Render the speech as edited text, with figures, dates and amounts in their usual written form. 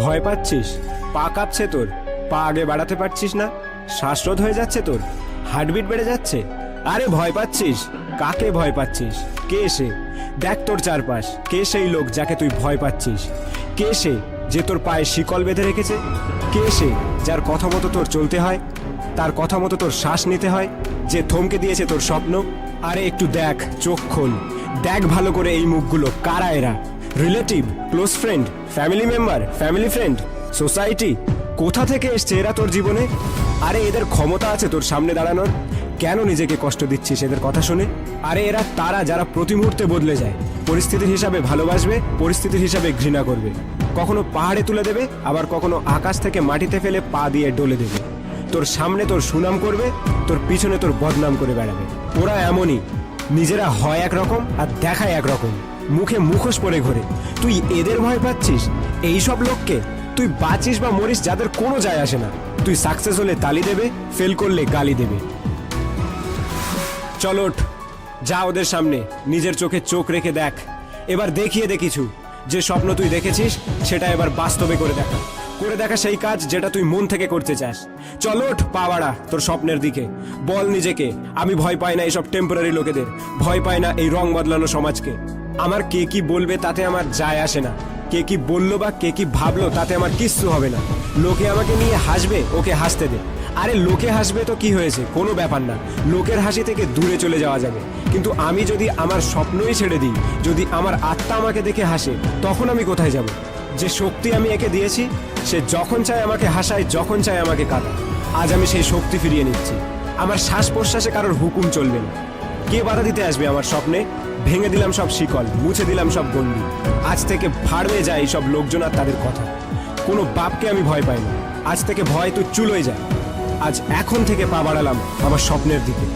ভয় পাচ্ছিস? পা কাঁপছে তোর? পা আগে বাড়াতে পারছিস না? শ্বাসরোধ হয়ে যাচ্ছে তোর? হার্টবিট বেড়ে যাচ্ছে? আরে ভয় পাচ্ছিস? কাকে ভয় পাচ্ছিস? কে সে? দেখ তোর চারপাশ, কে সেই লোক যাকে তুই ভয় পাচ্ছিস? কে সে যে তোর পায়ে শিকল বেঁধে রেখেছে? কে সে যার কথা মতো তোর চলতে হয়, তার কথা মতো তোর শ্বাস নিতে হয়, যে থমকে দিয়েছে তোর স্বপ্ন? আরে একটু দেখ, চোখ খোল, দেখ ভালো করে এই মুখগুলো। কারা এরা? Relative, close friend, family member, family friend, society? কোথা থেকে এসছে এরা তোর জীবনে? আরে এদের ক্ষমতা আছে তোর সামনে দাঁড়ানোর? কেন নিজেকে কষ্ট দিচ্ছিস এদের কথা শুনে? আরে এরা তারা যারা প্রতি মুহূর্তে বদলে যায়। পরিস্থিতির হিসাবে ভালোবাসবে, পরিস্থিতির হিসাবে ঘৃণা করবে। কখনো পাহাড়ে তুলে দেবে, আবার কখনো আকাশ থেকে মাটিতে ফেলে পা দিয়ে ডলে দেবে। তোর সামনে তোর সুনাম করবে, তোর পিছনে তোর বদনাম করে বেড়াবে। ওরা এমনই, নিজেরা হয় একরকম আর দেখায় একরকম, মুখে মুখোশ পরে ঘোরে। তুই এদের ভয় পাচ্ছিস? এই সব লোককে? তুই বাঁচিস বা মরিস যাদের কোনো যায় আসে না। তুই সাকসেস হলে তালি দেবে, ফেল করলে গালি দেবে। চল ওঠ, যা ওদের সামনে, নিজের চোখে চোখ রেখে দেখ। এবার দেখিয়ে দে কিছু। যে স্বপ্ন তুই দেখেছিস সেটা এবার বাস্তবে করে দেখা। করে দেখা সেই কাজ যেটা তুই মন থেকে করতে চাস। চল ওঠ, পা বাড়া তোর স্বপ্নের দিকে। বল নিজেকে, আমি ভয় পাই না এইসব টেম্পোরারি লোকেদের, ভয় পাই না এই রং বদলানো সমাজকে। আমার কে কি বলবে তাতে আমার যায় আসে না। কে কি বললো বা কে কি ভাবলো তাতে আমার কিচ্ছু হবে না। লোকে আমাকে নিয়ে হাসবে, ওকে হাসতে দে। আরে লোকে হাসবে তো কি হয়েছে, কোনো ব্যাপার না। লোকের হাসি থেকে দূরে চলে যাওয়া যাবে। কিন্তু আমি যদি আমার স্বপ্নই ছেড়ে দিই, যদি আমার আত্মা আমাকে দেখে হাসে, তখন আমি কোথায় যাব? যে শক্তি আমি একে দিয়েছি, সে যখন চায় আমাকে হাসায়, যখন চায় আমাকে কাঁদায়। আজ আমি সেই শক্তি ফিরিয়ে নিচ্ছি। আমার শ্বাস প্রশ্বাসে কারোর হুকুম চলবে না। কে বাধা দিতে আসবে আমার স্বপ্নে? ভেঙে দিলাম সব শিকল, মুছে দিলাম সব গণ্ডি। আজ থেকে ভাড়বে যায় সব লোকজন আর তাদের কথা। কোনো বাপকে আমি ভয় পাই না। আজ থেকে ভয় তুই চুলোয় যায়। আজ এখন থেকে পা বাড়ালাম আমার স্বপ্নের দিকে।